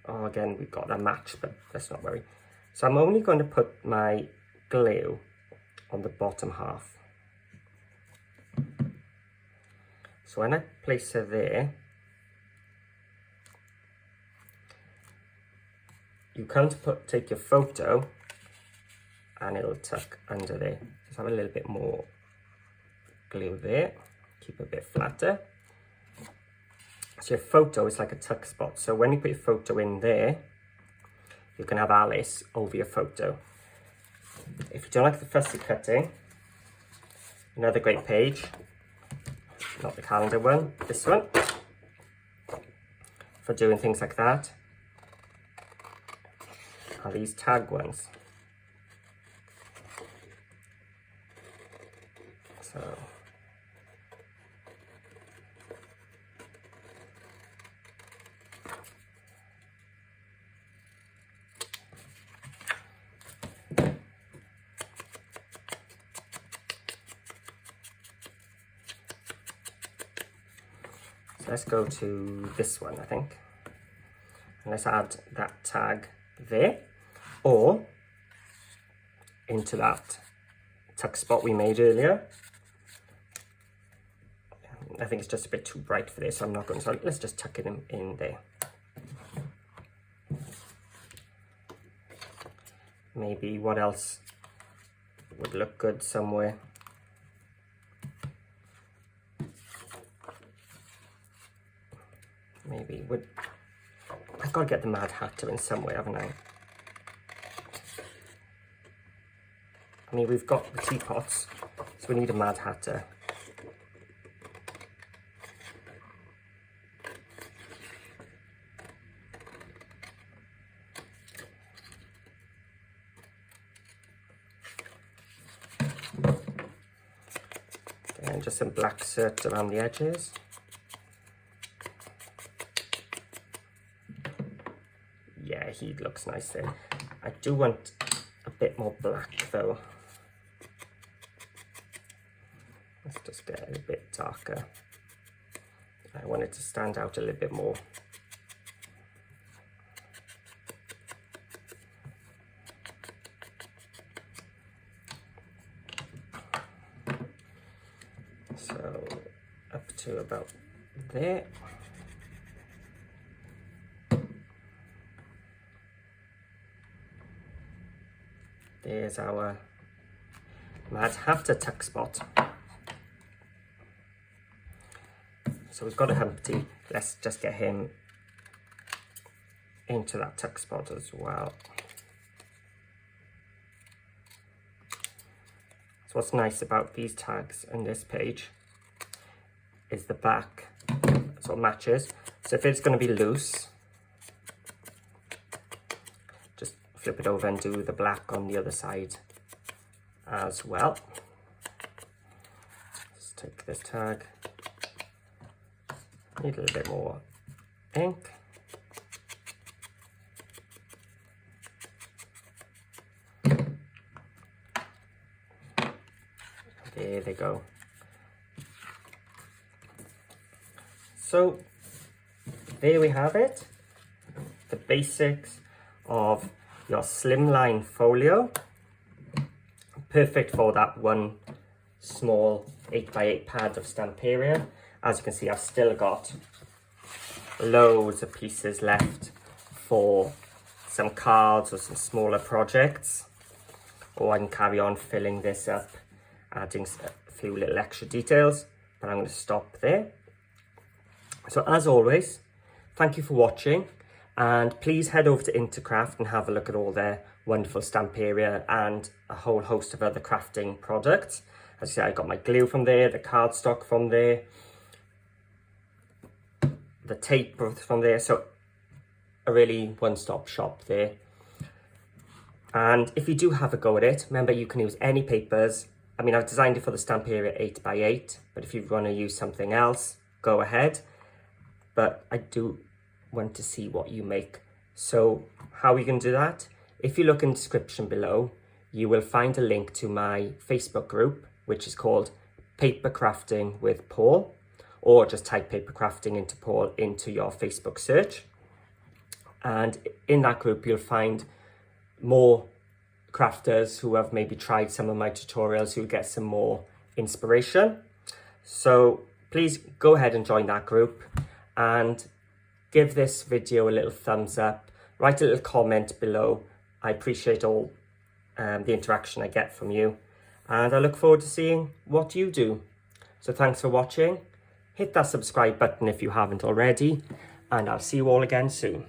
Oh, again, we've got that match, but let's not worry. So I'm only going to put my glue on the bottom half. So when I place her there, you come to take your photo and it'll tuck under there. Just have a little bit more glue there, keep it a bit flatter. So your photo is like a tuck spot. So when you put your photo in there, you can have Alice over your photo. If you don't like the fussy cutting, another great page, not the calendar one, this one, for doing things like that, are these tag ones. So let's go to this one, I think. And let's add that tag there, or into that tuck spot we made earlier. I think it's just a bit too bright for this, so I'm not going to, so let's just tuck it in there. Maybe what else would look good somewhere? Maybe would, I've got to get the Mad Hatter in somewhere, haven't I? I mean, we've got the teapots, so we need a Mad Hatter. And just some black soot around the edges. Yeah, he looks nice there. I do want a bit more black though. Let's just get it a bit darker. I want it to stand out a little bit more. So up to about there. There's our Mad Hatter tuck spot. So we've got a Humpty. Let's just get him into that tuck spot as well. So what's nice about these tags and this page is the back sort of matches. So if it's going to be loose, just flip it over and do the black on the other side as well. Let's take this tag. Need a little bit more ink. There they go. So there we have it. The basics of your Slimline Folio. Perfect for that one small 8x8 pad of Stamperia. As you can see, I've still got loads of pieces left for some cards or some smaller projects. Or I can carry on filling this up, adding a few little extra details, but I'm going to stop there. So as always, thank you for watching, and please head over to Intercraft and have a look at all their wonderful Stamperia and a whole host of other crafting products. As I say, I got my glue from there, the cardstock from there, the tape from there, so a really one-stop shop there. And if you do have a go at it, remember you can use any papers. I mean, I've designed it for the Stamperia 8x8, but if you want to use something else, go ahead. But I do want to see what you make. So how are you going to do that? If you look in the description below, you will find a link to my Facebook group, which is called Paper Crafting with Paul, or just type Paper Crafting into Paul into your Facebook search. And in that group, you'll find more crafters who have maybe tried some of my tutorials, who get some more inspiration. So please go ahead and join that group and give this video a little thumbs up, write a little comment below. I appreciate all the interaction I get from you, and I look forward to seeing what you do. So thanks for watching. Hit that subscribe button if you haven't already, and I'll see you all again soon.